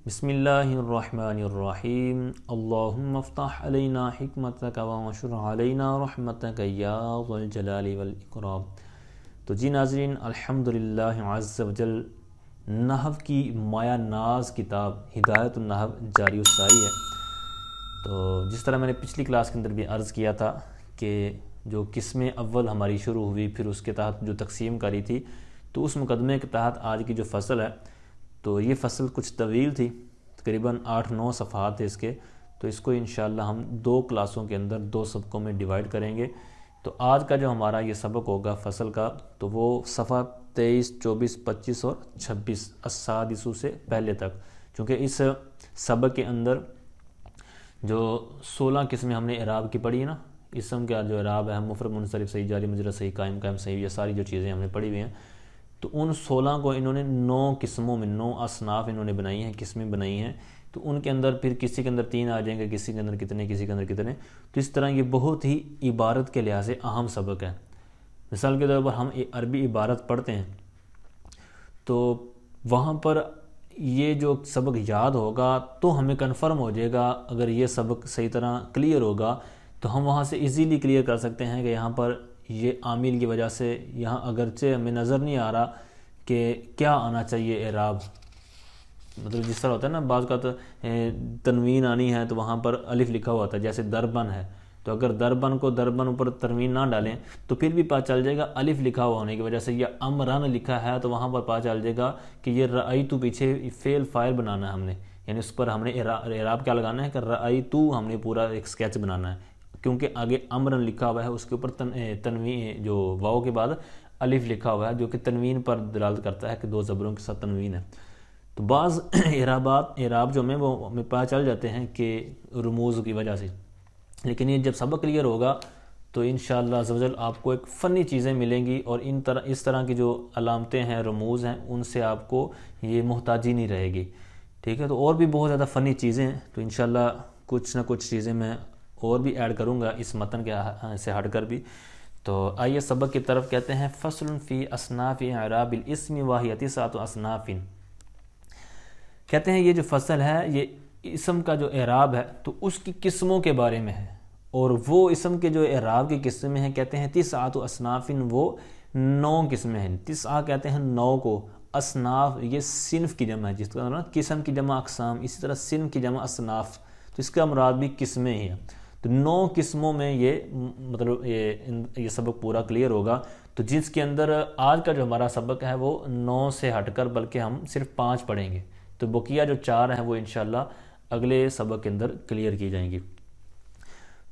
بسم اللہ الرحمن الرحیم اللہم افتح علینا حکمتک وانشر علینا رحمتک یا ذو الجلال والاکرام۔ تو جی ناظرین، الحمدللہ عز وجل نحو کی مایہ ناز کتاب ہدایت النحو جاری الساری ہے۔ تو جس طرح میں نے پچھلی کلاس کے اندر بھی عرض کیا تھا کہ جو قسم اول ہماری شروع ہوئی، پھر اس کے تحت جو تقسیم کری تھی، تو اس مقدمے کے تحت آج کی جو فصل ہے تو یہ فصل کچھ طویل تھی، تقریباً 8-9 صفحات تھے اس کے، تو اس کو انشاءاللہ ہم 2 کلاسوں کے اندر 2 سبقوں میں ڈیوائیڈ کریں گے۔ تو آج کا جو ہمارا یہ سبق ہوگا فصل کا، تو وہ صفحہ 23، 24، 25 اور 26 السادسو سے پہلے تک، چونکہ اس سبق کے اندر جو 16 قسمیں ہم نے اعراب کی پڑھی ہے نا، اسم کا جو اعراب ہے، مفرد، منصرف، صحیح، جاری مجرور، صحیح، قائم صحیح، یہ ساری جو چیزیں ہم نے پڑھی ہوئی ہیں، تو ان 16 کو انہوں نے 9 قسموں میں 9 اصناف انہوں نے بنائی ہیں، قسمیں بنائی ہیں۔ تو ان کے اندر پھر کسی کے اندر 3 آ جائیں گے، کسی کے اندر کتنے، کسی کے اندر کتنے۔ تو اس طرح یہ بہت ہی عبارت کے لحاظ سے اہم سبق ہے۔ مثال کے طور پر ہم عربی عبارت پڑھتے ہیں تو وہاں پر یہ جو سبق یاد ہوگا تو ہمیں کنفرم ہو جائے گا، اگر یہ سبق صحیح طرح کلیئر ہوگا تو ہم وہاں سے ایزیلی کلیئر کر سکتے ہیں کہ یہاں پر یہ عامل کی وجہ سے یہاں اگرچہ ہمیں نظر نہیں آ رہا کہ کیا آنا چاہیے اعراب، مطلب جس طرح ہوتا ہے نا، بعض کا تو تنوین آنی ہے تو وہاں پر الف لکھا ہوا ہوتا ہے، جیسے دربن ہے، تو اگر دربن کو دربن اوپر تنوین نہ ڈالیں تو پھر بھی پتہ چل جائے گا الف لکھا ہوا ہونے کی وجہ سے، یا امرن لکھا ہے تو وہاں پر پتہ چل جائے گا کہ یہ رأیتو پیچھے فعل فاعل بنانا ہے ہم نے، یعنی اس پر ہم نے اعراب کیا لگانا ہے کہ رأیتو ہم نے پورا ایک سکیچ بنانا ہے، کیونکہ آگے امرن لکھا ہوا ہے، اس کے اوپر تنوین جو واو کے بعد الف لکھا ہوا ہے جو کہ تنوین پر دلالت کرتا ہے کہ 2 زبروں کے ساتھ تنوین ہے۔ تو بعض اعراب جو ہمیں وہ ہمیں پتہ چل جاتے ہیں کہ رموز کی وجہ سے، لیکن یہ جب سبق کلیئر ہوگا تو انشاءاللہ عز و جل آپ کو ایک فنی چیزیں ملیں گی، اور اس طرح کی جو علامتیں ہیں، رموز ہیں، ان سے آپ کو یہ محتاجی نہیں رہے گی، ٹھیک ہے۔ تو اور بھی بہت زیادہ فنی چیزیں ہیں، تو انشاءاللہ کچھ نہ کچھ چیزیں میں اور بھی ایڈ کروں گا اس متن کے سے ہٹ کر بھی۔ تو آئیے سبق کی طرف، کہتے ہیں فصل فی اصناف اعراب الاسم وہی 9 اصناف۔ کہتے ہیں یہ جو فصل ہے یہ اسم کا جو اعراب ہے تو اس کی قسموں کے بارے میں ہے، اور وہ اسم کے جو اعراب کی قسمیں ہیں کہتے ہیں 9 اصناف، وہ 9 قسمیں ہیں۔ 9 کہتے ہیں 9 کو، اصناف یہ صنف کی جمع ہے، جس کا قسم کی جمع اقسام، اسی طرح صنف کی جمع اصناف، تو اس کا مراد بھی قسمیں ہی ہیں۔ تو 9 قسموں میں یہ مطلب یہ سبق پورا کلیئر ہوگا، تو جس کے اندر آج کا جو ہمارا سبق ہے وہ 9 سے ہٹ کر بلکہ ہم صرف 5 پڑھیں گے، تو بقیہ جو 4 ہیں وہ انشاءاللہ اگلے سبق کے اندر کلیئر کی جائیں گی۔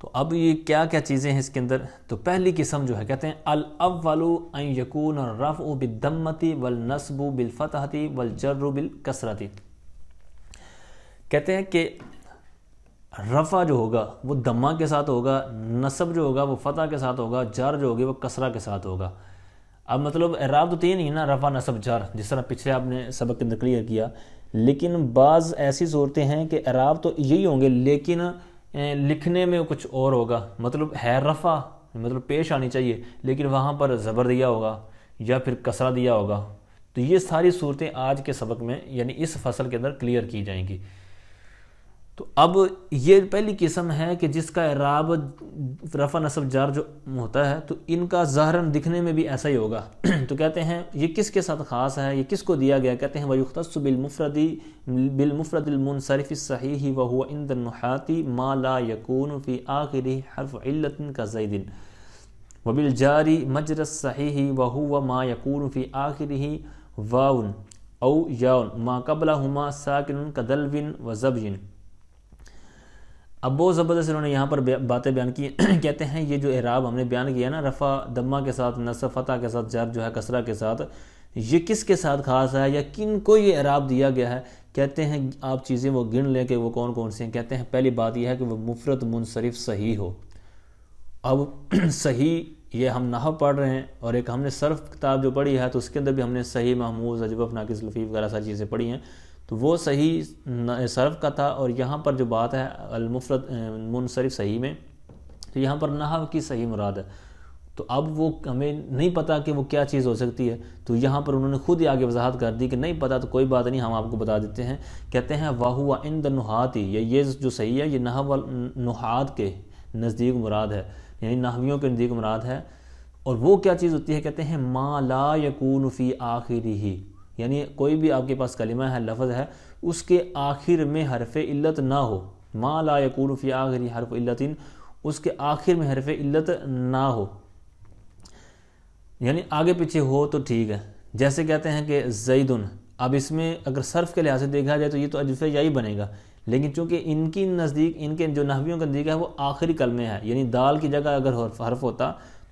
تو اب یہ کیا کیا چیزیں ہیں اس کے اندر، تو پہلی قسم جو ہے کہتے ہیں الاول ان یکون الرفع بالضمۃ والنصب بالفتحۃ والجر بالکسرۃ۔ کہتے ہیں کہ رفع جو ہوگا وہ دمہ کے ساتھ ہوگا، نصب جو ہوگا وہ فتح کے ساتھ ہوگا، جر جو ہوگی وہ کسرہ کے ساتھ ہوگا۔ اب مطلب اعراب تو 3 ہی نا، رفع، نصب، جر، جس طرح پچھلے آپ نے سبق کے اندر کلیئر کیا، لیکن بعض ایسی صورتیں ہیں کہ اعراب تو یہی ہوں گے لیکن لکھنے میں کچھ اور ہوگا، مطلب ہے رفع، مطلب پیش آنی چاہیے، لیکن وہاں پر زبر دیا ہوگا یا پھر کسرہ دیا ہوگا۔ تو یہ ساری صورتیں آج کے سبق میں یعنی اس فصل کے اندر کلیئر کی جائیں گی۔ تو اب یہ پہلی قسم ہے کہ جس کا اعراب رفع، نصب، جر جو ہوتا ہے تو ان کا ظاہراً دکھنے میں بھی ایسا ہی ہوگا۔ تو کہتے ہیں یہ کس کے ساتھ خاص ہے، یہ کس کو دیا گیا، کہتے ہیں وَيُخْتَصُّ بِالْمُفْرَدِ الْمُنْصَرِفِ الصَّحِيحِ وَهُوَ عِنْدَ النُّحَاةِ مَا لَا يَكُونُ فِي آخِرِهِ حَرْفُ عِلَّةٍ كَزَيْدٍ وَبِالْجَارِ مَجْرَى الصَّحِيحِ وَهُوَ مَا يَكُونُ فِي آخِرِهِ واو أو ياء ما قبلهما ساكن كدلو وزبج۔ اب بہت زبردست انہوں نے یہاں پر باتیں بیان کی، کہتے ہیں یہ جو اعراب ہم نے بیان کیا نا، رفع دمہ کے ساتھ، نصب فتح کے ساتھ، جر جو ہے کسرہ کے ساتھ، یہ کس کے ساتھ خاص ہے یا کن کو یہ اعراب دیا گیا ہے۔ کہتے ہیں آپ چیزیں وہ گن لیں کہ وہ کون کون سی ہیں۔ کہتے ہیں پہلی بات یہ ہے کہ وہ مفرد، منصرف، صحیح ہو۔ اب صحیح یہ ہم نحو پڑھ رہے ہیں، اور ایک ہم نے صرف کتاب جو پڑھی ہے تو اس کے اندر بھی ہم نے صحیح، محموز، اجوف، ناقص، لفیف وغیرہ ساری چیزیں پڑھی ہیں، تو وہ صحیح صرف کا تھا، اور یہاں پر جو بات ہے المفرد منصرف صحیح میں، تو یہاں پر نحو کی صحیح مراد ہے۔ تو اب وہ ہمیں نہیں پتہ کہ وہ کیا چیز ہو سکتی ہے، تو یہاں پر انہوں نے خود ہی آگے وضاحت کر دی کہ نہیں پتہ تو کوئی بات نہیں، ہم آپ کو بتا دیتے ہیں۔ کہتے ہیں وَهُوَ عِنْدَ النُّحَاةِ، یہ جو صحیح ہے یہ نحو نحات کے نزدیک مراد ہے، یعنی نحویوں کے نزدیک مراد ہے۔ اور وہ کیا چیز ہوتی ہے؟ کہتے ہیں ما لا یکون فی آخرہ، یعنی کوئی بھی آپ کے پاس کلمہ ہے، لفظ ہے، اس کے آخر میں حرف علت نہ ہو، ما لا یکون فی آخرہ حرف علت، اس کے آخر میں حرف علت نہ ہو، یعنی آگے پیچھے ہو تو ٹھیک ہے۔ جیسے کہتے ہیں کہ زیدن، اب اس میں اگر صرف کے لحاظ سے دیکھا جائے تو یہ تو الف یائی بنے گا، لیکن چونکہ ان کی نزدیک، ان کے جو نحویوں کا نزدیک ہے وہ آخری کلمے ہے، یعنی دال کی جگہ اگر حرف ہوتا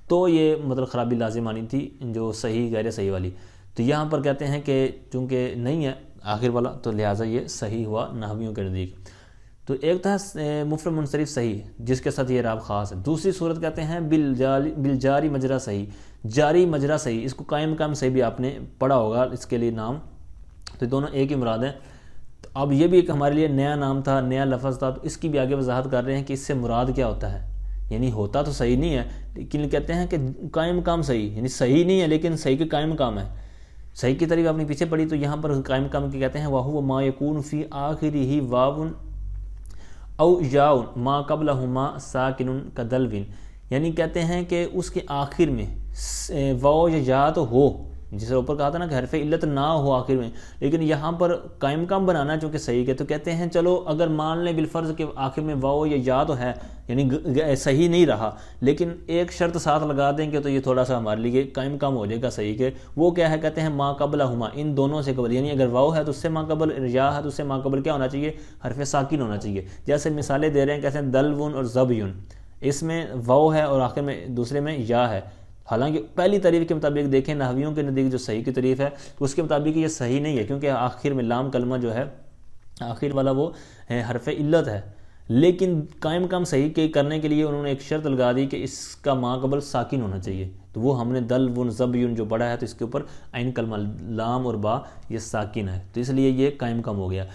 تو یہ مطلب خرابی لازم آنی تھی، جو صحیح غیر صحیح والی۔ تو یہاں پر کہتے ہیں کہ چونکہ نہیں ہے آخر والا تو لہٰذا یہ صحیح ہوا نحویوں کے نزدیک۔ تو ایک تھا مفرد منصرف صحیح جس کے ساتھ یہ اعراب خاص ہے، دوسری صورت کہتے ہیں بالجاری مجرا صحیح، جاری مجرا صحیح، اس کو قائم مقام صحیح بھی آپ نے پڑھا ہوگا اس کے لیے نام، تو دونوں ایک ہی مراد ہیں۔ تو اب یہ بھی ایک ہمارے لیے نیا نام تھا، نیا لفظ تھا، تو اس کی بھی آگے وضاحت کر رہے ہیں کہ اس سے مراد کیا ہوتا ہے، یعنی ہوتا تو صحیح نہیں ہے لیکن کہتے ہیں کہ قائم مقام صحیح، یعنی صحیح نہیں ہے لیکن صحیح کے قائم مقام ہے۔ صحیح کی تعریف آپ نے پیچھے پڑھی، تو یہاں پر قائم مقام کی کہتے ہیں وَهُوَ مَا يَكُونُ فِي آخِرِهِ وَاوٌ او یاؤن ما قبلہما ساکن کدلوین، یعنی کہتے ہیں کہ اس کے آخر میں واو یا یا تو ہو، جسے اوپر کہا تھا نا کہ حرف علت نہ ہو آخر میں، لیکن یہاں پر قائم مقام بنانا چونکہ صحیح ہے، تو کہتے ہیں چلو اگر مان لیں بالفرض کہ آخر میں واو یا یا تو ہے، یعنی صحیح نہیں رہا، لیکن ایک شرط ساتھ لگا دیں کہ تو یہ تھوڑا سا ہمارے لیے قائم مقام ہو جائے گا صحیح کے، وہ کیا ہے؟ کہتے ہیں ما قبلہما، ان دونوں سے قبل، یعنی اگر واو ہے تو اس سے ما قبل، یا ہے تو اس سے ما قبل کیا ہونا چاہیے؟ حرف ساکن ہونا چاہیے۔ جیسے مثالیں دے رہے ہیں، کہتے ہیں دلون اور زبیون، اس میں واو ہے اور آخر میں دوسرے میں یا ہے، حالانکہ پہلی تعریف کے مطابق دیکھیں نحویوں کے نزدیک جو صحیح کی تعریف ہے تو اس کے مطابق یہ صحیح نہیں ہے، کیونکہ آخر میں لام کلمہ جو ہے آخر والا وہ حرف علت ہے، لیکن قائم مقام صحیح کے کرنے کے لیے انہوں نے ایک شرط لگا دی کہ اس کا ما قبل ساکن ہونا چاہیے، تو وہ ہم نے دل ون زبیون جو پڑھا ہے تو اس کے اوپر عین کلمہ لام اور با یہ ساکن ہے، تو اس لیے یہ قائم مقام ہو گیا۔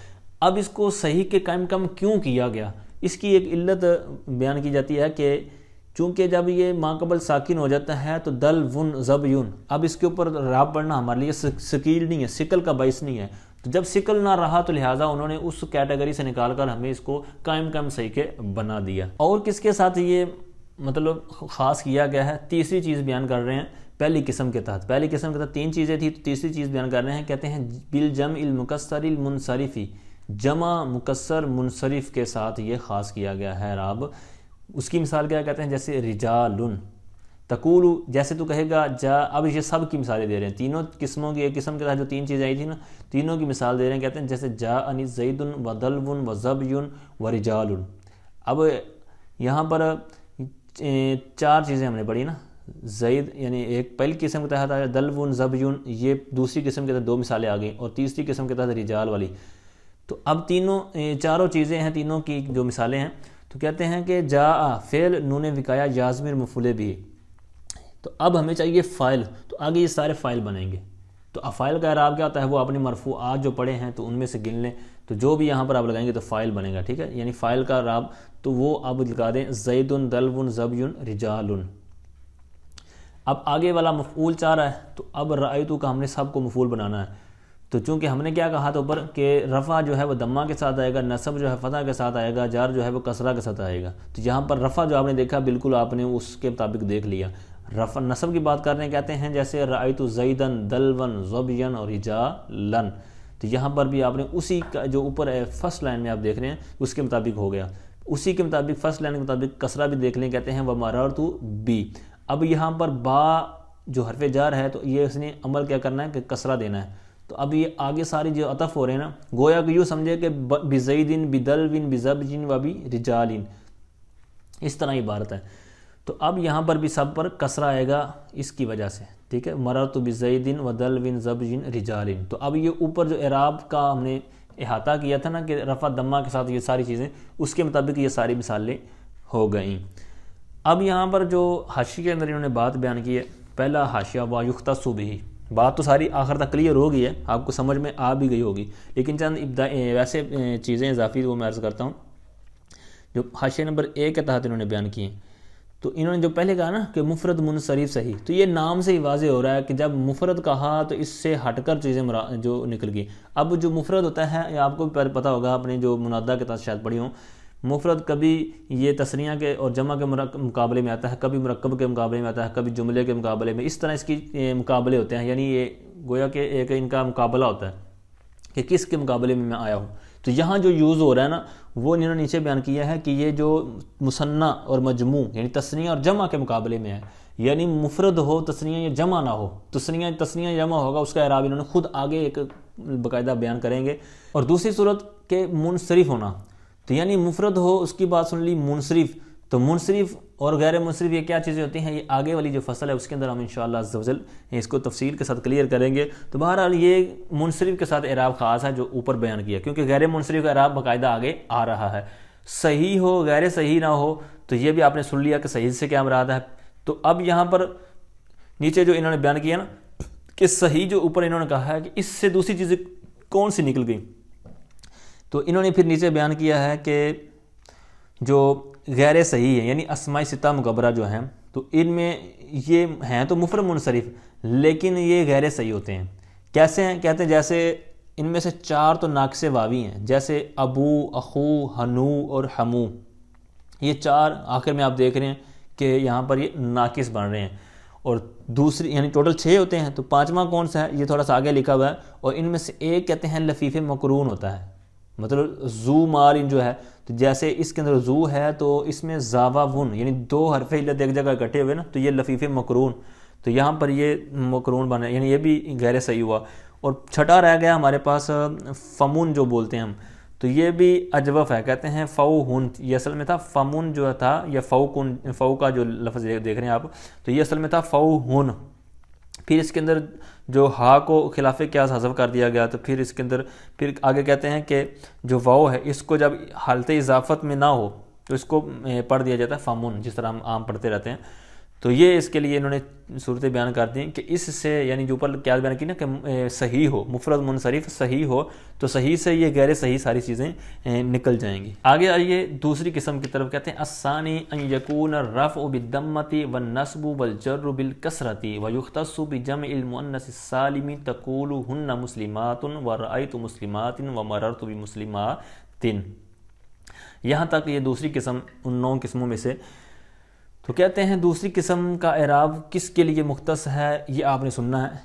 اب اس کو صحیح کے قائم مقام کیوں کیا گیا؟ اس کی ایک علت بیان کی جاتی ہے کہ چونکہ جب یہ ما قبل ساکن ہو جاتا ہے تو دل ون زبیون، اب اس کے اوپر راب پڑھنا ہمارے لیے سکیل نہیں ہے، سکل کا باعث نہیں ہے، تو جب سکل نہ رہا تو لہٰذا انہوں نے اس کیٹیگری سے نکال کر ہمیں اس کو قائم قائم صحیح کے بنا دیا۔ اور کس کے ساتھ یہ مطلب خاص کیا گیا ہے؟ تیسری چیز بیان کر رہے ہیں پہلی قسم کے تحت، پہلی قسم کے تحت تین چیزیں تھیں، تو تیسری چیز بیان کر رہے ہیں، کہتے ہیں بالجمع المکسر المنصرفی، جمع مکسر منصرف کے ساتھ یہ خاص کیا گیا ہے راب۔ اس کی مثال کیا کہتے ہیں؟ جیسے رجالن تقول، جیسے تو کہے گا جا، اب یہ سب کی مثالیں دے رہے ہیں، تینوں قسموں کی، ایک قسم کے ساتھ جو تین چیزیں آئی تھیں نا تینوں کی مثال دے رہے ہیں، کہتے ہیں جیسے جا انی زیدن و دلون و زبیون و رجالن۔ اب یہاں پر چار چیزیں ہم نے پڑھی نا، زید یعنی ایک پہلی قسم کے تحت آیا، دلون زبیون یہ دوسری قسم کے تحت دو مثالیں آ گئیں، اور تیسری قسم کے تحت رجال والی، تو اب تینوں چاروں چیزیں ہیں، تینوں کی جو مثالیں ہیں، تو کہتے ہیں کہ جا فعل نون وقایا یازمر مفعول بھی، تو اب ہمیں چاہیے فاعل، تو آگے یہ سارے فاعل بنیں گے، تو افعال کا اعراب کیا ہوتا ہے؟ وہ اپنے مرفوعات جو پڑھے ہیں تو ان میں سے گن لیں، تو جو بھی یہاں پر آپ لگائیں گے تو فاعل بنے گا، ٹھیک ہے، یعنی فاعل کا اعراب تو وہ اب لگا دیں زیدن دلون زبیون رجالن۔ اب آگے والا مفعول چاہ رہا ہے، تو اب رأیتو کا ہم نے سب کو مفعول بنانا ہے، تو چونکہ ہم نے کیا کہا تھا اوپر کہ رفع جو ہے وہ ضمہ کے ساتھ آئے گا، نصب جو ہے فتح کے ساتھ آئے گا، جار جو ہے وہ کسرہ کے ساتھ آئے گا، تو یہاں پر رفع جو آپ نے دیکھا بالکل آپ نے اس کے مطابق دیکھ لیا۔ رفع نصب کی بات کر رہے ہیں، کہتے ہیں جیسے رأیت زیدن دلون زبین اور رجالن، تو یہاں پر بھی آپ نے اسی کا جو اوپر فرسٹ لائن میں آپ دیکھ رہے ہیں اس کے مطابق ہو گیا، اسی کے مطابق فرسٹ لائن کے مطابق کسرہ بھی دیکھ لیں، کہتے ہیں ومررت بی۔ اب یہاں پر با جو حرف جار ہے تو یہ اس نے عمل کیا کرنا ہے کہ کسرہ دینا ہے، تو اب یہ آگے ساری جو عطف ہو رہے ہیں نا، گویا کہ یوں سمجھے کہ بزیدن بدلوین بزبجن و برجالن، اس طرح عبارت ہے، تو اب یہاں پر بھی سب پر کسرہ آئے گا اس کی وجہ سے، ٹھیک ہے، مررت بزیدن و دلوین زبجن رجالن۔ تو اب یہ اوپر جو اعراب کا ہم نے احاطہ کیا تھا نا کہ رفع ضمہ کے ساتھ یہ ساری چیزیں، اس کے مطابق یہ ساری مثالیں ہو گئیں۔ اب یہاں پر جو حاشیے کے اندر انہوں نے بات بیان کی ہے، پہلا حاشیہ و یختص بہ، بات تو ساری آخر تک کلیئر ہو گئی ہے، آپ کو سمجھ میں آ بھی گئی ہوگی، لیکن چند ویسے چیزیں اضافی وہ میں عرض کرتا ہوں جو حاشیہ نمبر 1 کے تحت انہوں نے بیان کی ہیں۔ تو انہوں نے جو پہلے کہا نا کہ مفرد منصرف صحیح، تو یہ نام سے ہی واضح ہو رہا ہے کہ جب مفرد کہا تو اس سے ہٹ کر چیزیں جو نکل گئی۔ اب جو مفرد ہوتا ہے، یہ آپ کو بھی پتہ ہوگا، اپنے جو منادہ کے تحت شاید پڑھی ہوں، مفرد کبھی یہ تثنیہ کے اور جمع کے مقابلے میں آتا ہے، کبھی مرکب کے مقابلے میں آتا ہے، کبھی جملے کے مقابلے میں، اس طرح اس کی مقابلے ہوتے ہیں، یعنی یہ گویا کہ ایک ان کا مقابلہ ہوتا ہے کہ کس کے مقابلے میں آیا ہوں۔ تو یہاں جو یوز ہو رہا ہے نا، وہ انہوں نے نیچے بیان کیا ہے کہ یہ جو مثنیٰ اور مجموع یعنی تثنیہ اور جمع کے مقابلے میں ہے، یعنی مفرد ہو تثنیہ یا جمع نہ ہو، تثنیہ جمع ہوگا، اس کا اعراب انہوں نے خود آگے ایک باقاعدہ بیان کریں گے۔ اور دوسری صورت کہ منصرف ہونا، تو یعنی مفرد ہو، اس کی بات سن لی منصرف، تو منصرف اور غیر منصرف یہ کیا چیزیں ہوتی ہیں، یہ آگے والی جو فصل ہے اس کے اندر ہم انشاءاللہ عز و جل اس کو تفصیل کے ساتھ کلیئر کریں گے۔ تو بہرحال یہ منصرف کے ساتھ اعراب خاص ہے جو اوپر بیان کیا، کیونکہ غیر منصرف کا اعراب باقاعدہ آگے آ رہا ہے، صحیح ہو غیر صحیح نہ ہو، تو یہ بھی آپ نے سن لیا کہ صحیح سے کیا مراد ہے۔ تو اب یہاں پر نیچے جو انہوں نے بیان کیا نا کہ صحیح جو اوپر انہوں نے کہا ہے کہ اس سے دوسری چیزیں کون سی نکل گئی، تو انہوں نے پھر نیچے بیان کیا ہے کہ جو غیر صحیح ہے یعنی اسماء ستہ مکبرہ جو ہیں، تو ان میں یہ ہیں تو مفرد منصرف لیکن یہ غیر صحیح ہوتے ہیں۔ کیسے ہیں؟ کہتے ہیں جیسے ان میں سے 4 تو ناقص واوی ہیں، جیسے ابو، اخو، ہنو اور ہمو، یہ 4 آخر میں آپ دیکھ رہے ہیں کہ یہاں پر یہ ناقص بن رہے ہیں، اور دوسری یعنی ٹوٹل 6 ہوتے ہیں، تو 5واں کون سا ہے یہ تھوڑا سا آگے لکھا ہوا ہے، اور ان میں سے ایک کہتے ہیں لفیف مقرون ہوتا ہے، مطلب زو مارن جو ہے، تو جیسے اس کے اندر زو ہے تو اس میں زاوا ون یعنی 2 حرف علت ایک جگہ اکٹھے ہوئے نا، تو یہ لفیف مقرون، تو یہاں پر یہ مقرون بنا یعنی یہ بھی غیر صحیح ہوا۔ اور چھٹا رہ گیا ہمارے پاس فمون جو بولتے ہیں ہم، تو یہ بھی اجوف ہے، کہتے ہیں فو ہن، یہ اصل میں تھا فمون جو تھا یا فو کا جو لفظ دیکھ رہے ہیں آپ، تو یہ اصل میں تھا فو ہن، پھر اس کے اندر جو ہا کو خلاف قیاس حذف کر دیا گیا، تو پھر اس کے اندر پھر آگے کہتے ہیں کہ جو واو ہے اس کو جب حالت اضافت میں نہ ہو تو اس کو پڑھ دیا جاتا ہے فامون، جس طرح ہم عام پڑھتے رہتے ہیں۔ تو یہ اس کے لیے انہوں نے صورتیں بیان کر دیں کہ اس سے یعنی جو اوپر کیا بیان کی نا کہ صحیح ہو، مفرد منصرف صحیح ہو، تو صحیح سے یہ غیر صحیح ساری چیزیں نکل جائیں گی۔ آگے آئیے دوسری قسم کی طرف، کہتے ہیں الثانی ان یکون الرفع بالضمۃ والنصب والجر بالکسرۃ ویختص بجمع المؤنث السالم تقول ہن مسلمات ورأیت مسلمات ومررت بمسلمات۔ یہاں تک یہ دوسری قسم ان 9 قسموں میں سے۔ تو کہتے ہیں دوسری قسم کا اعراب کس کے لیے مختص ہے، یہ آپ نے سننا ہے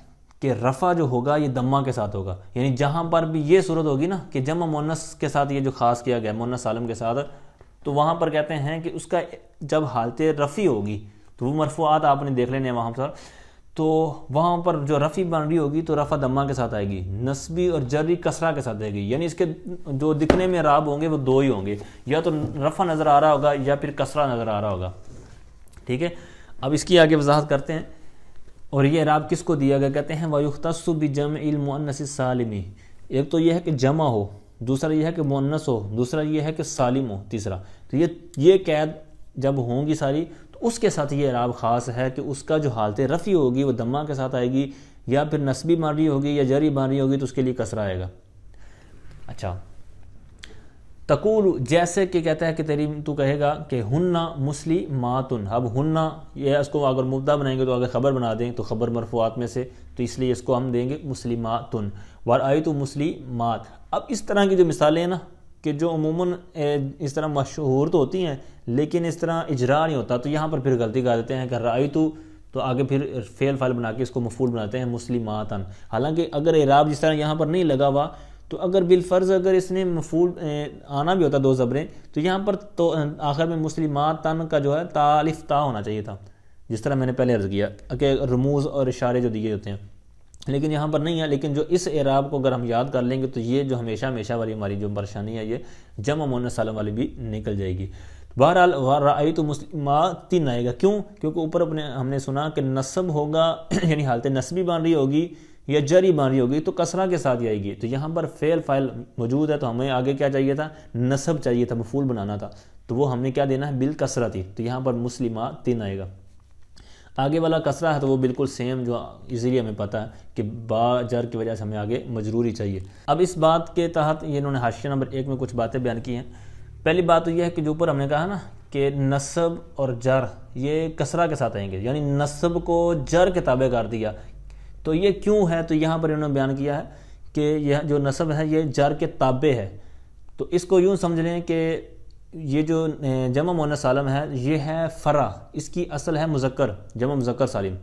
کہ رفع جو ہوگا یہ دمہ کے ساتھ ہوگا، یعنی جہاں پر بھی یہ صورت ہوگی نا کہ جمع مؤنث کے ساتھ یہ جو خاص کیا گیا مؤنث سالم کے ساتھ، تو وہاں پر کہتے ہیں کہ اس کا جب حالت رفع ہوگی تو وہ مرفوعات آپ نے دیکھ لینے ہیں وہاں پر، تو وہاں پر جو رفع بن رہی ہوگی تو رفع دمہ کے ساتھ آئے گی، نصبی اور جری کسرہ کے ساتھ آئے گی، یعنی اس کے جو دکھنے میں اعراب ہوں گے وہ 2 ہی ہوں گے، یا تو رفع نظر آ رہا ہوگا یا پھر کسرہ نظر آ رہا ہوگا۔ ٹھیک ہے، اب اس کی آگے وضاحت کرتے ہیں۔ اور یہ اعراب کس کو دیا گیا، کہتے ہیں وَيُخْتَصُّ بِجَمْعِ الْمُؤَنَّثِ السَّالِمِ، ایک تو یہ ہے کہ جمع ہو، دوسرا یہ ہے کہ مؤنث ہو، دوسرا یہ ہے کہ سالم ہو، تیسرا، تو یہ قید جب ہوں گی ساری تو اس کے ساتھ یہ اعراب خاص ہے کہ اس کا جو حالت رفع ہوگی وہ دمہ کے ساتھ آئے گی، یا پھر نصبی بن رہی ہوگی یا جری بن رہی ہوگی تو اس کے لیے کسرہ آئے گا۔ اچھا، تقول جیسے کہ کہتا ہے کہ تو کہے گا کہ ہننا مسلماتن، اب ہننا یہ اس کو اگر مبتدا بنائیں گے تو اگر خبر بنا دیں تو خبر مرفوعات میں سے، تو اس لیے اس کو ہم دیں گے مسلماتن، ورأیت مسلمات۔ اب اس طرح کی جو مثالیں ہیں نا کہ جو عموماً اس طرح مشہور تو ہوتی ہیں لیکن اس طرح اجرا نہیں ہوتا، تو یہاں پر پھر غلطی کر دیتے ہیں کہ رأیت، تو آگے پھر فعل فاعل بنا کے اس کو مفعول بناتے ہیں مسلماتن، حالانکہ اگر اعراب جس طرح یہاں پر نہیں لگا ہوا تو اگر بالفرض اگر اس نے مفعول آنا بھی ہوتا 2 زبریں تو یہاں پر تو آخر میں مسلماتن کا جو ہے تا الف تا ہونا چاہیے تھا، جس طرح میں نے پہلے عرض کیا کہ رموز اور اشارے جو دیے ہوتے ہیں، لیکن یہاں پر نہیں ہے۔ لیکن جو اس اعراب کو اگر ہم یاد کر لیں گے تو یہ جو ہمیشہ والی ہماری جو پریشانی ہے یہ جمع مؤنث سالم والی بھی نکل جائے گی۔ بہرحال رأیت مسلمات آئے گا، کیوں؟ کیونکہ اوپر ہم نے سنا کہ نصب ہوگا یعنی حالت نصبی بن رہی ہوگی یا جری بن رہی ہوگی تو کسرہ کے ساتھ ہی آئے گی، تو یہاں پر فعل فاعل موجود ہے تو ہمیں آگے کیا چاہیے تھا، نصب چاہیے تھا، مفعول بنانا تھا، تو وہ ہم نے کیا دینا ہے بالکسرۃ، تو یہاں پر مسلمات آئے گا۔ آگے والا کسرہ ہے تو وہ بالکل سیم جو ایزیلی ہمیں پتہ ہے کہ با جر کی وجہ سے ہمیں آگے مجروری چاہیے۔ اب اس بات کے تحت یہ انہوں نے حاشیہ نمبر 1 میں کچھ باتیں بیان کی ہیں۔ پہلی بات تو یہ ہے کہ جو اوپر ہم نے کہا نا کہ نصب اور جر یہ کسرہ کے ساتھ آئیں گے، یعنی نصب کو جر کے تابع کر دیا. تو یہ کیوں ہے؟ تو یہاں پر انہوں نے بیان کیا ہے کہ یہ جو نصب ہے یہ جر کے تابع ہے. تو اس کو یوں سمجھ لیں کہ یہ جو جمع مؤنث سالم ہے یہ ہے فرع، اس کی اصل ہے مذکر، جمع مذکر سالم.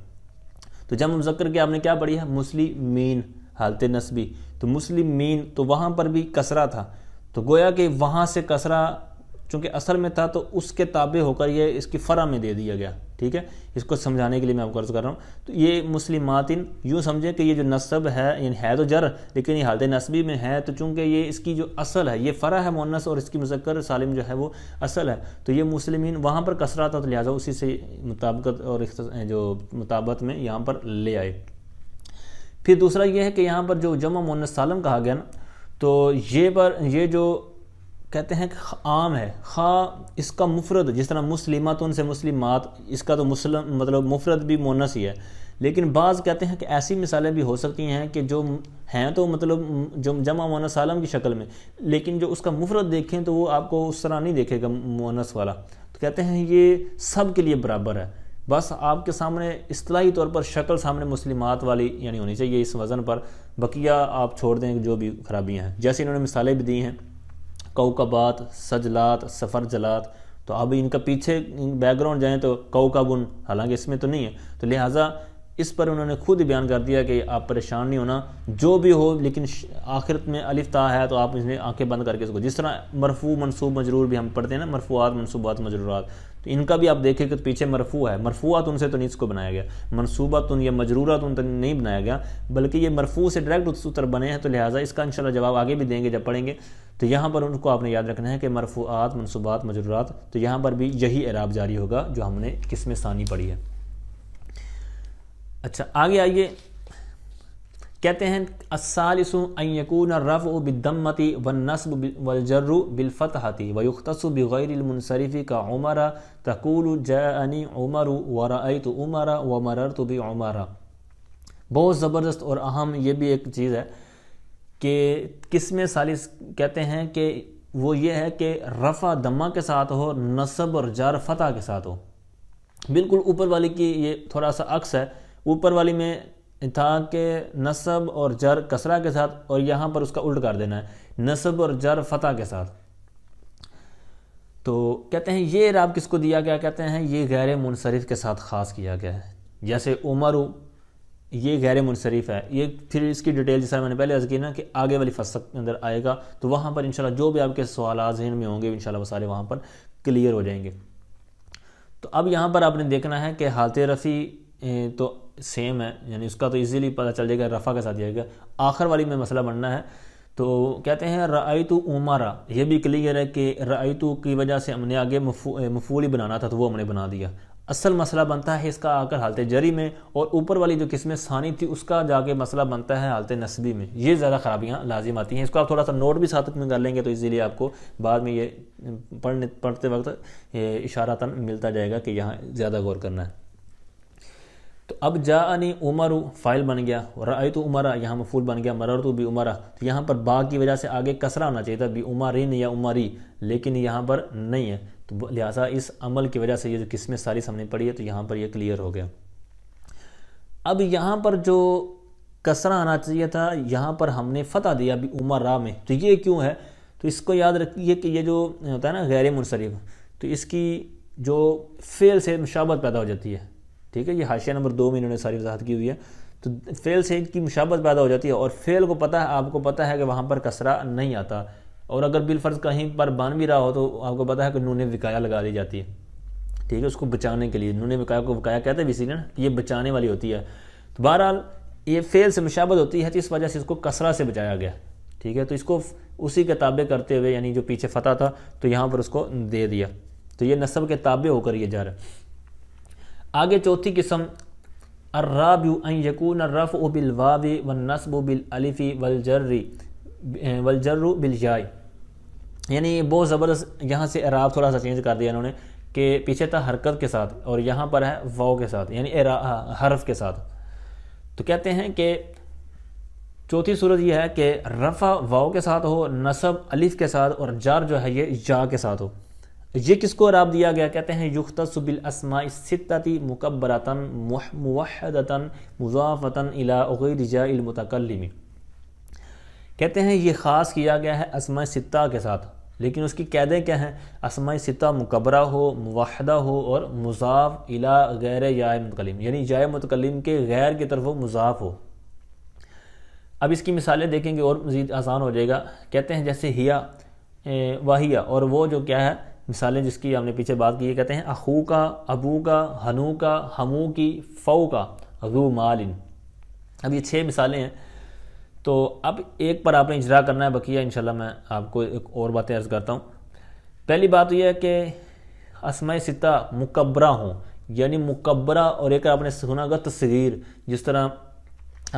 تو جمع مذکر کے آپ نے کیا پڑھی ہے؟ مسلمین حالت نصبی. تو مسلمین تو وہاں پر بھی کسرہ تھا، تو گویا کہ وہاں سے کسرہ چونکہ اصل میں تھا تو اس کے تابع ہو کر یہ اس کی فرع میں دے دیا گیا. ٹھیک ہے، اس کو سمجھانے کے لیے میں آپ کو عرض کر رہا ہوں. تو یہ مسلماتن یوں سمجھیں کہ یہ جو نصب ہے یعنی ہے تو جر لیکن یہ حالت نصبی میں ہے، تو چونکہ یہ اس کی جو اصل ہے یہ فرع ہے مؤنث اور اس کی مذکر سالم جو ہے وہ اصل ہے، تو یہ مسلمین وہاں پر کسرہ تھا، تو لہٰذا اسی سے مطابقت اور جو مطابقت میں یہاں پر لے آئے. پھر دوسرا یہ ہے کہ یہاں پر جو جمع مؤنث سالم کہا گیا نا، تو یہ جو کہتے ہیں کہ عام ہے، خواہ اس کا مفرد جس طرح مسلماتن سے مسلمات، اس کا تو مسلم مطلب مفرد بھی مؤنث ہی ہے، لیکن بعض کہتے ہیں کہ ایسی مثالیں بھی ہو سکتی ہیں کہ جو ہیں تو مطلب جو جمع مؤنث سالم کی شکل میں، لیکن جو اس کا مفرد دیکھیں تو وہ آپ کو اس طرح نہیں دیکھے گا مؤنث والا. تو کہتے ہیں یہ سب کے لیے برابر ہے، بس آپ کے سامنے اصطلاحی طور پر شکل سامنے مسلمات والی یعنی ہونی چاہیے اس وزن پر، بقیہ آپ چھوڑ دیں جو بھی خرابیاں ہیں. جیسے انہوں نے مثالیں بھی دی ہیں کوکبات، سجلات، سفر جلات. تو اب ان کا پیچھے بیک گراؤنڈ جائیں تو کوکبن، حالانکہ اس میں تو نہیں ہے، تو لہٰذا اس پر انہوں نے خود ہی بیان کر دیا کہ آپ پریشان نہیں ہونا، جو بھی ہو لیکن آخرت میں الف تا ہے تو آپ اس نے آنکھیں بند کر کے اس کو، جس طرح مرفوع منصوب مجرور بھی ہم پڑھتے ہیں نا، مرفوعات منصوبات مجرورات، تو ان کا بھی آپ دیکھیں کہ پیچھے مرفوع ہے، مرفوعات ان سے تو نہیں اس کو بنایا گیا، منصوبات یا مجرورات ان سے نہیں بنایا گیا، بلکہ یہ مرفوع سے ڈائریکٹ اس طرح بنے ہیں. تو لہٰذا اس کا انشاءاللہ جواب آگے بھی دیں گے جب پڑھیں گے. تو یہاں پر ان کو آپ نے یاد رکھنا ہے کہ مرفوعات منصوبات مجرورات، تو یہاں پر بھی یہی اعراب جاری ہوگا جو ہم نے قسم ثانی پڑھی ہے. اچھا آگے آئیے، کہتے ہیں الثالث ان یکون الرفع بالضمۃ والنصب والجر بالفتحۃ ویختص بغیر المنصرف كعمر تقول جاءنی عمر ورأیت عمر ومررت بعمر. بہت زبردست اور اہم یہ بھی ایک چیز ہے کہ قسم ثالث کہتے ہیں کہ وہ یہ ہے کہ رفع ضمہ کے ساتھ ہو، نصب اور جر فتح کے ساتھ ہو. بالکل اوپر والی کی یہ تھوڑا سا عکس ہے، اوپر والی میں تھا کہ نصب اور جر کسرہ کے ساتھ، اور یہاں پر اس کا الٹ کر دینا ہے نصب اور جر فتح کے ساتھ. تو کہتے ہیں یہ اعراب کس کو دیا گیا؟ کہتے ہیں یہ غیر منصرف کے ساتھ خاص کیا گیا ہے. جیسے عمر یہ غیر منصرف ہے، یہ پھر اس کی ڈیٹیل جس طرح میں نے پہلے عرض کی نا کہ آگے والی فصل کے اندر آئے گا، تو وہاں پر انشاءاللہ جو بھی آپ کے سوالات ذہن میں ہوں گے انشاءاللہ وہ سارے وہاں پر کلیئر ہو جائیں گے. تو اب یہاں پر آپ نے دیکھنا ہے کہ حالت رفع تو سیم ہے، یعنی اس کا تو ایزیلی پتہ چل جائے گا، رفع کے ساتھ جائے گا. آخر والی میں مسئلہ بننا ہے. تو کہتے ہیں رأیت عمر، یہ بھی کلیئر ہے کہ رأیت کی وجہ سے ہم نے آگے مفعول ہی بنانا تھا تو وہ ہم نے بنا دیا. اصل مسئلہ بنتا ہے اس کا آ کر حالت جری میں، اور اوپر والی جو قسم ثانی تھی اس کا جا کے مسئلہ بنتا ہے حالت نصبی میں. یہ زیادہ خرابیاں لازم آتی ہیں. اس کو آپ تھوڑا سا نوٹ بھی ساتھ میں کر لیں گے تو ایزیلی آپ کو بعد میں یہ پڑھتے وقت اشارتاً ملتا جائے گا کہ یہاں زیادہ غور کرنا ہے. تو اب جاءنی عمر فاعل بن گیا، رأیت عمر یہاں مفعول بن گیا، مررت بعمر. تو یہاں پر با کی وجہ سے آگے کسرہ ہونا چاہیے تھا بعمرین یا عمری، لیکن یہاں پر نہیں ہے. تو لہٰذا اس عمل کی وجہ سے یہ جو قسم ثالث ہم نے پڑھی ہے تو یہاں پر یہ کلیئر ہو گیا. اب یہاں پر جو کسرہ آنا چاہیے تھا یہاں پر ہم نے فتح دیا بعمرا میں. تو یہ کیوں ہے؟ تو اس کو یاد رکھیے کہ یہ جو ہوتا ہے نا غیر منصرف، تو اس کی جو فعل سے مشابہت پیدا ہو جاتی ہے. ٹھیک ہے، یہ حاشیہ نمبر 2 میں انہوں نے ساری وضاحت کی ہوئی ہے. تو فعل سے ان کی مشابہت پیدا ہو جاتی ہے، اور فعل کو پتہ ہے، آپ کو پتہ ہے کہ وہاں پر کسرہ نہیں آتا، اور اگر بالفرض کہیں پر بن بھی رہا ہو تو آپ کو پتہ ہے کہ نون وقایہ لگا دی جاتی ہے. ٹھیک ہے، اس کو بچانے کے لیے نون وقایہ کو وقایہ کہتے ہیں اسی لیے نا، یہ بچانے والی ہوتی ہے. تو بہرحال یہ فعل سے مشابہت ہوتی ہے تو اس وجہ سے اس کو کسرہ سے بچایا گیا. ٹھیک ہے، تو اس کو اسی کے تابع کرتے ہوئے، یعنی جو پیچھے فتح تھا تو یہاں پر اس کو دے دیا. تو یہ نصب کے تابع ہو کر یہ جا رہا ہے. آگے چوتھی قسم الرابع ان یکون الرفع بالواو والنصب بالالف والجر بالیاء. یعنی بہت زبردست یہاں سے اعراب تھوڑا سا چینج کر دیا انہوں نے کہ پیچھے تھا حرکت کے ساتھ اور یہاں پر ہے واو کے ساتھ، یعنی حرف کے ساتھ. تو کہتے ہیں کہ چوتھی صورت یہ ہے کہ رفع واو کے ساتھ ہو، نصب الف کے ساتھ، اور جر جو ہے یہ یا کے ساتھ ہو. یہ کس کو اعراب دیا گیا؟ کہتے ہیں یختص بالاسماء الستۃ مکبرۃ موحدۃ مضافۃ الی غیر جاء المتکلم، کہتے ہیں یہ خاص کیا گیا ہے اسماء ستہ کے ساتھ، لیکن اس کی قیدیں کیا ہیں؟ اسماء ستہ مکبرہ ہو، موحدہ ہو، اور مضاف الی غیر جاء متکلم، یعنی جاء متکلم کے غیر کی طرف وہ مضاف ہو۔ اب اس کی مثالیں دیکھیں گے اور مزید آسان ہو جائے گا۔ کہتے ہیں جیسے ہیا، واہیا، اور وہ جو کیا ہے مثالیں جس کی ہم نے پیچھے بات کی ہے، کہتے ہیں اخو کا، ابو کا، ہنو کا، ہمو کی، فو کا، ذو مال۔ اب یہ 6 مثالیں ہیں، تو اب ایک پر آپ نے اجرا کرنا ہے، بقیہ انشاءاللہ میں آپ کو ایک اور باتیں عرض کرتا ہوں۔ پہلی بات یہ ہے کہ اسماء ستہ مکبرہ ہوں، یعنی مکبرہ، اور ایک آپ نے سنا گا تصغیر، جس طرح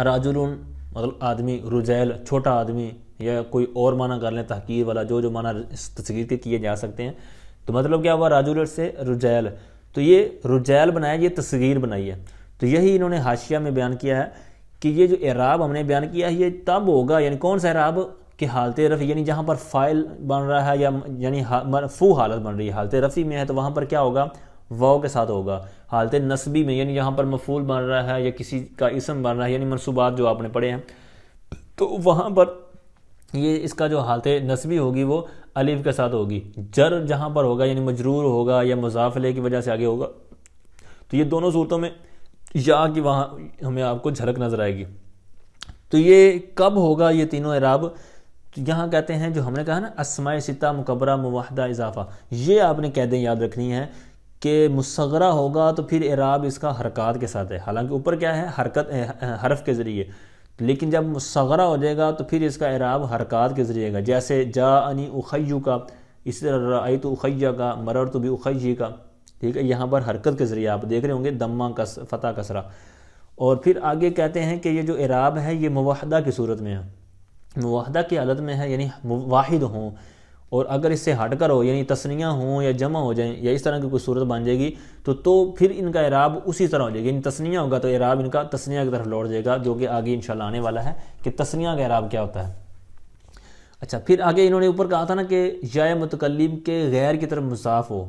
راجل مطلب آدمی، رجیل چھوٹا آدمی، یا کوئی اور معنی کر لیں تحقیر والا، جو معنی اس تصغیر کے کیے جا سکتے ہیں۔ تو مطلب کیا ہوا؟ راجل سے رجیل، تو یہ رجیل بنایا، یہ تصغیر بنائی ہے۔ تو یہی انہوں نے حاشیہ میں بیان کیا ہے کہ یہ جو اعراب ہم نے بیان کیا ہے یہ تب ہوگا، یعنی کون سا اعراب؟ کہ حالت رفع، یعنی جہاں پر فاعل بن رہا ہے، یا یعنی مرفوع حالت بن رہی ہے، حالت رفع میں ہے تو وہاں پر کیا ہوگا؟ واو کے ساتھ ہوگا۔ حالت نصبی میں، یعنی یہاں پر مفعول بن رہا ہے یا کسی کا اسم بن رہا ہے، یعنی منصوبات جو آپ نے پڑھے ہیں، تو وہاں پر یہ اس کا جو حالت نصبی ہوگی وہ الف کے ساتھ ہوگی۔ جر جہاں پر ہوگا یعنی مجرور ہوگا یا مضاف الیہ کی وجہ سے آگے ہوگا، تو یہ دونوں صورتوں میں یا کی وہاں ہمیں آپ کو جھلک نظر آئے گی۔ تو یہ کب ہوگا یہ تینوں اعراب؟ تو یہاں کہتے ہیں جو ہم نے کہا نا اسماء ستہ مکبرہ موحدہ اضافہ، یہ آپ نے قیدیں یاد رکھنی ہیں کہ مصغرہ ہوگا تو پھر اعراب اس کا حرکات کے ساتھ ہے، حالانکہ اوپر کیا ہے؟ حرکت، حرف کے ذریعے، لیکن جب مصغرہ ہو جائے گا تو پھر اس کا اعراب حرکات کے ذریعے گا، جیسے جاءنی اخی کا، اسی طرح رأیت اخی کا، مررت باخی کا، ٹھیک ہے؟ یہاں پر حرکت کے ذریعے آپ دیکھ رہے ہوں گے، دمہ فتح کسرہ۔ اور پھر آگے کہتے ہیں کہ یہ جو اعراب ہے یہ موحدہ کی صورت میں ہے، موحدہ کی حالت میں ہے، یعنی واحد ہوں، اور اگر اس سے ہٹ کر ہو یعنی تثنیہ ہوں یا جمع ہو جائیں یا اس طرح کی کوئی صورت بن جائے گی تو پھر ان کا اعراب اسی طرح ہو جائے گا، یعنی تثنیہ ہوگا تو اعراب ان کا تثنیہ کی طرف لوٹ جائے گا، جو کہ آگے انشاءاللہ آنے والا ہے کہ تثنیہ کا اعراب کیا ہوتا ہے۔ اچھا، پھر آگے انہوں نے اوپر کہا تھا نا کہ جائے متکلم کے غیر کی طرف مضاف ہو،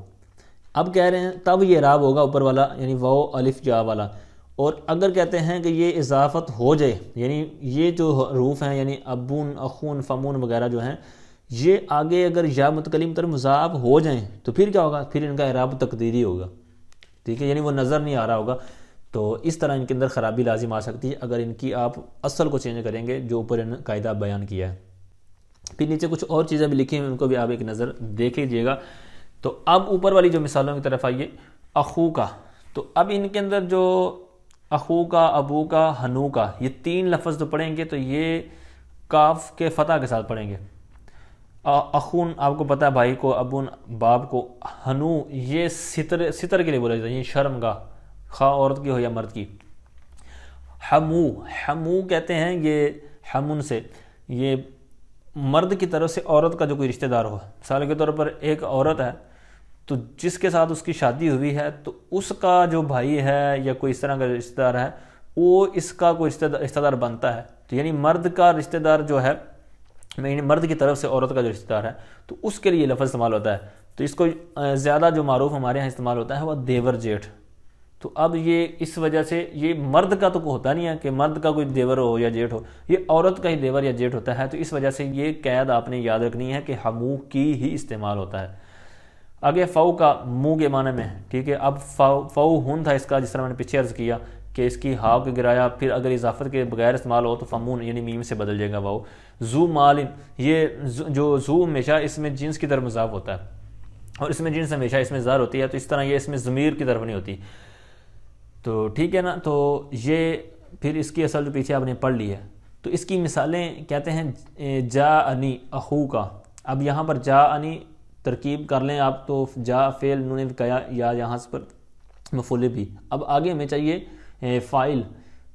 اب کہہ رہے ہیں تب یہ اعراب ہوگا اوپر والا، یعنی واو الف جا والا۔ اور اگر کہتے ہیں کہ یہ اضافت ہو جائے، یعنی یہ جو حروف ہیں یعنی ابون، اخون، فمون وغیرہ جو ہیں، یہ آگے اگر یا متکلم طرف مضاف ہو جائیں تو پھر کیا ہوگا؟ پھر ان کا اعراب تقدیری ہوگا، ٹھیک ہے؟ یعنی وہ نظر نہیں آ رہا ہوگا، تو اس طرح ان کے اندر خرابی لازم آ سکتی ہے اگر ان کی آپ اصل کو چینج کریں گے جو اوپر قاعدہ بیان کیا ہے۔ پھر نیچے کچھ اور چیزیں بھی لکھی ہیں، ان کو بھی آپ ایک نظر دیکھ لیجیے گا۔ تو اب اوپر والی جو مثالوں کی طرف آئیے، اخو کا، تو اب ان کے اندر جو اخو کا، ابو کا، ہنو کا، یہ 3 لفظ تو پڑھیں گے تو یہ کاف کے فتح کے ساتھ پڑھیں گے۔ اخون آپ کو پتہ ہے بھائی کو، ابون باپ کو، ہنو یہ ستر کے لیے بولا جاتا ہے، یہ شرم گاہ، خواہ عورت کی ہو یا مرد کی۔ حمو کہتے ہیں یہ حمن سے، یہ مرد کی طرف سے عورت کا جو کوئی رشتہ دار ہو، مثال کے طور پر ایک عورت ہے تو جس کے ساتھ اس کی شادی ہوئی ہے تو اس کا جو بھائی ہے یا کوئی اس طرح کا رشتہ دار ہے وہ اس کا کوئی رشتہ دار بنتا ہے، تو یعنی مرد کا رشتہ دار جو ہے، یعنی مرد کی طرف سے عورت کا جو رشتہ دار ہے تو اس کے لیے لفظ استعمال ہوتا ہے۔ تو اس کو زیادہ جو معروف ہمارے ہاں استعمال ہوتا ہے وہ دیور جیٹھ۔ تو اب یہ اس وجہ سے یہ مرد کا تو ہوتا نہیں ہے کہ مرد کا کوئی دیور ہو یا جیٹھ ہو، یہ عورت کا ہی دیور یا جیٹھ ہوتا ہے، تو اس وجہ سے یہ قید آپ نے یاد رکھنی ہے کہ حمو کی ہی استعمال ہوتا ہے۔ آگے فو کا منہ کے معنی میں، ٹھیک ہے؟ اب فو ہن تھا اس کا، جس طرح میں نے پیچھے عرض کیا کہ اس کی ہاؤ کے گرایا، پھر اگر اضافت کے بغیر استعمال ہو تو فمون یعنی میم سے بدل جائے گا واو۔ ذو مال، یہ جو ذو ہمیشہ اس میں جنس کی طرف مضاف ہوتا ہے، اور اس میں جنس ہمیشہ اس میں ظاہر ہوتی ہے، تو اس طرح یہ اس میں ضمیر کی طرف نہیں ہوتی، تو ٹھیک ہے نا؟ تو یہ پھر اس کی اصل جو پیچھے آپ نے پڑھ لی ہے، تو اس کی مثالیں کہتے ہیں جاءنی اخو کا۔ اب یہاں پر جاءنی ترکیب کر لیں آپ تو جا فعل انہوں نے کہا یا یہاں پر مفعول بھی۔ اب آگے ہمیں چاہیے فاعل،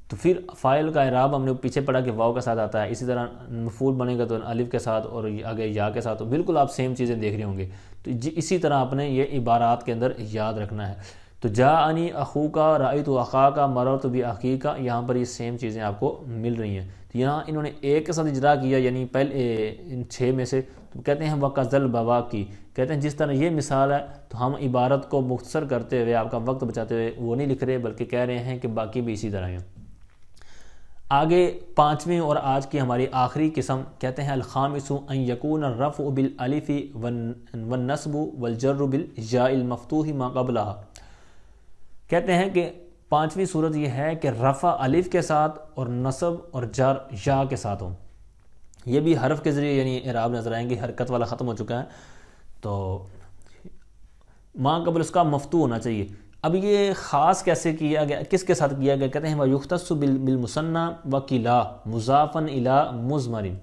تو پھر فاعل کا اعراب ہم نے پیچھے پڑھا کہ واو کے ساتھ آتا ہے، اسی طرح مفعول بنے گا تو الف کے ساتھ اور آگے یا کے ساتھ، تو بالکل آپ سیم چیزیں دیکھ رہے ہوں گے، تو اسی طرح آپ نے یہ عبارات کے اندر یاد رکھنا ہے۔ تو جاءنی اخو کا، رأیت اخا کا، مررت باخی کا، یہاں پر یہ سیم چیزیں آپ کو مل رہی ہیں۔ تو یہاں انہوں نے ایک کے ساتھ اجرا کیا، یعنی پہلے ان 6 میں سے تو کہتے ہیں وَقَذَلْ بَوَاقِي، کہتے ہیں جس طرح یہ مثال ہے تو ہم عبارت کو مختصر کرتے ہوئے، آپ کا وقت بچاتے ہوئے وہ نہیں لکھ رہے، بلکہ کہہ رہے ہیں کہ باقی بھی اسی طرح ہیں۔ آگے پانچویں اور آج کی ہماری آخری قسم کہتے ہیں الخامس ان یکون الرفع بالالف والنصب والجر بالجاء المفتوح ما قبلها، کہتے ہیں کہ پانچویں صورت یہ ہے کہ رفع الف کے ساتھ اور نصب اور جر یا کے ساتھ ہو۔ یہ بھی حرف کے ذریعے یعنی اعراب نظر آئیں گے، حرکت والا ختم ہو چکا ہے، تو ما قبل اس کا مفتوح ہونا چاہیے۔ اب یہ خاص کیسے کیا گیا، کس کے ساتھ کیا گیا؟ کہتے ہیں وَيُخْتَصُ بِالْمُثَنَّى وَكِلَا مُضَافًا إِلَى مُضْمَرٍ،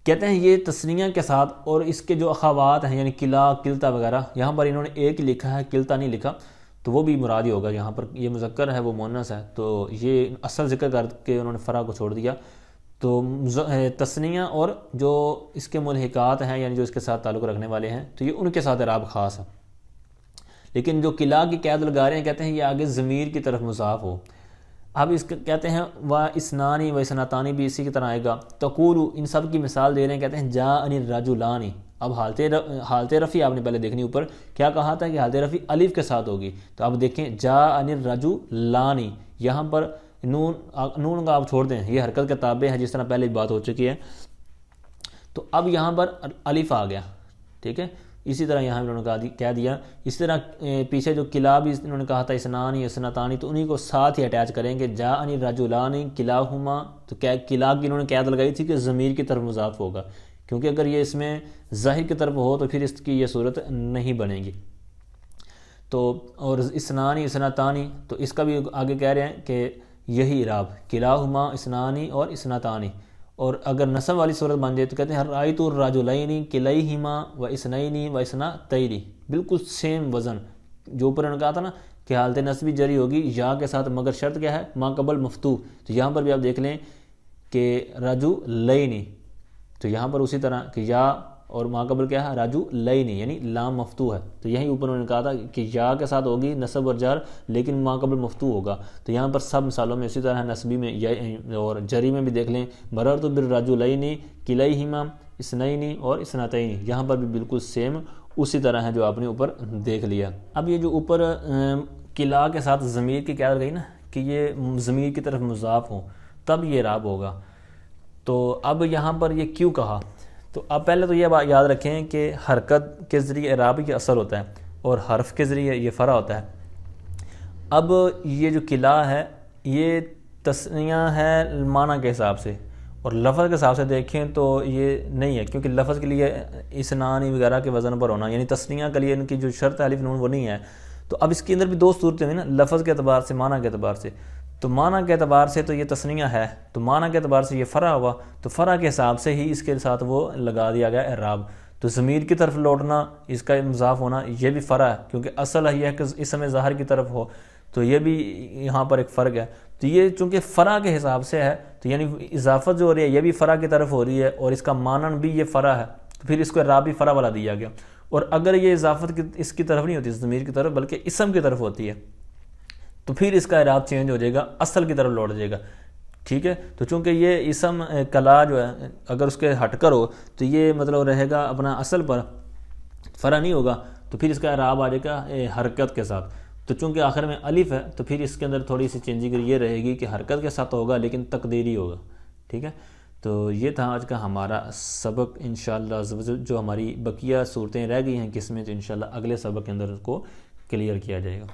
کہتے ہیں یہ تثنیہ کے ساتھ اور اس کے جو اخوات ہیں یعنی کلا، کلتا وغیرہ، یہاں پر انہوں نے ایک لکھا ہے، کلتا نہیں لکھا، تو وہ بھی مراد ہی ہوگا۔ یہاں پر یہ مذکر ہے، وہ مؤنث ہے، تو یہ اصل ذکر کر کے انہوں نے فرع کو چھوڑ دیا۔ تو تثنیہ اور جو اس کے ملحقات ہیں یعنی جو اس کے ساتھ تعلق رکھنے والے ہیں، تو یہ ان کے ساتھ اعراب خاص ہے۔ لیکن جو قلع کی قید لگا رہے ہیں کہتے ہیں یہ آگے ضمیر کی طرف مضاف ہو۔ اب اس کہتے ہیں وَإِسْنَانِ وَإِسْنَتَانِ بھی اسی کی طرح آئے گا۔ تقول، ان سب کی مثال دے رہے ہیں، کہتے ہیں جاءنی الرجلان۔ اب حالت رفع آپ نے پہلے دیکھنی، اوپر کیا کہا تھا کہ حالت رفع الف کے ساتھ ہوگی، تو اب دیکھیں جاءنی الرجلان، یہاں پر نون کا آپ چھوڑ دیں، یہ حرکت کے تابع ہے، جس طرح پہلے بات ہو چکی ہے، تو اب یہاں پر الف آ گیا، ٹھیک ہے۔ اسی طرح یہاں انہوں نے کہہ دیا، اس طرح پیچھے جو قلع بھی انہوں نے کہا تھا اسنانی اسنتانی، تو انہی کو ساتھ ہی اٹیچ کریں گے جاءنی الرجلان کلاہما، تو قلع کی انہوں نے قید لگائی تھی کہ ضمیر کی طرف مضاف ہوگا، کیونکہ اگر یہ اس میں ظاہر کی طرف ہو تو پھر اس کی یہ صورت نہیں بنے گی۔ تو اور اسنانی اسنتانی، تو اس کا بھی آگے کہہ رہے ہیں کہ یہی اعراب کلاہما اسنانی اور اسنتانی، اور اگر نصب والی صورت بن جائے تو کہتے ہیں رأیت الرجلین کلیہما و اسنین و اسنتین، بالکل سیم وزن جو اوپر نے کہا تھا نا کہ حالت نصبی جری ہوگی یا کے ساتھ، مگر شرط کیا ہے؟ ما قبل مفتوح، تو یہاں پر بھی آپ دیکھ لیں کہ رجلین، تو یہاں پر اسی طرح کہ یا اور ما قبل کیا ہے؟ رجلین، یعنی لام مفتوح ہے، تو یہیں اوپر انہوں نے کہا تھا کہ یا کے ساتھ ہوگی نصب اور جر، لیکن ما قبل مفتوح ہوگا، تو یہاں پر سب مثالوں میں اسی طرح ہے، نصبی میں اور جری میں بھی دیکھ لیں مررت بالرجلین کلیہما اسنین اور اسنتین، یہاں پر بھی بالکل سیم اسی طرح ہے جو آپ نے اوپر دیکھ لیا۔ اب یہ جو اوپر قلع کے ساتھ ضمیر کی قید گئی نا کہ یہ ضمیر کی طرف مضاف ہو، تب یہ اعراب ہوگا، تو اب یہاں پر یہ کیوں کہا؟ تو اب پہلے تو یہ بات یاد رکھیں کہ حرکت کے ذریعے اعراب یہ اصل ہوتا ہے اور حرف کے ذریعے یہ فرع ہوتا ہے۔ اب یہ جو قلع ہے یہ تثنیہ ہے معنی کے حساب سے، اور لفظ کے حساب سے دیکھیں تو یہ نہیں ہے، کیونکہ لفظ کے لیے اسنانی وغیرہ کے وزن پر ہونا، یعنی تثنیہ کے لیے ان کی جو شرط الف نون وہ نہیں ہے۔ تو اب اس کے اندر بھی دو صورتیں ہیں نا، لفظ کے اعتبار سے، معنی کے اعتبار سے۔ تو معنی کے اعتبار سے تو یہ تثنیہ ہے، تو معنی کے اعتبار سے یہ فرع ہوا، تو فرع کے حساب سے ہی اس کے ساتھ وہ لگا دیا گیا اعراب۔ تو ضمیر کی طرف لوٹنا، اس کا مضاف ہونا، یہ بھی فرع ہے، کیونکہ اصل یہ ہے کہ اسم ظاہر کی طرف ہو، تو یہ بھی یہاں پر ایک فرق ہے۔ تو یہ چونکہ فرع کے حساب سے ہے، تو یعنی اضافت جو ہو رہی ہے یہ بھی فرع کی طرف ہو رہی ہے، اور اس کا مانن بھی یہ فرع ہے، تو پھر اس کو اعراب بھی فرع والا دیا گیا۔ اور اگر یہ اضافت اس کی طرف نہیں ہوتی ضمیر کی طرف، بلکہ اسم کی طرف ہوتی ہے، تو پھر اس کا اعراب چینج ہو جائے گا، اصل کی طرف لوٹ جائے گا، ٹھیک ہے۔ تو چونکہ یہ اسم کلا جو ہے اگر اس کے ہٹ کر ہو تو یہ مطلب رہے گا اپنا اصل پر، فرع نہیں ہوگا، تو پھر اس کا اعراب آ جائے گا حرکت کے ساتھ۔ تو چونکہ آخر میں الف ہے تو پھر اس کے اندر تھوڑی سی چینجنگ یہ رہے گی کہ حرکت کے ساتھ ہوگا لیکن تقدیری ہوگا، ٹھیک ہے۔ تو یہ تھا آج کا ہمارا سبق، انشاءاللہ جو ہماری بقیہ صورتیں رہ گئی ہیں قسمیں، تو انشاءاللہ اگلے سبق کے اندر اس کو کلیئر کیا جائے گا۔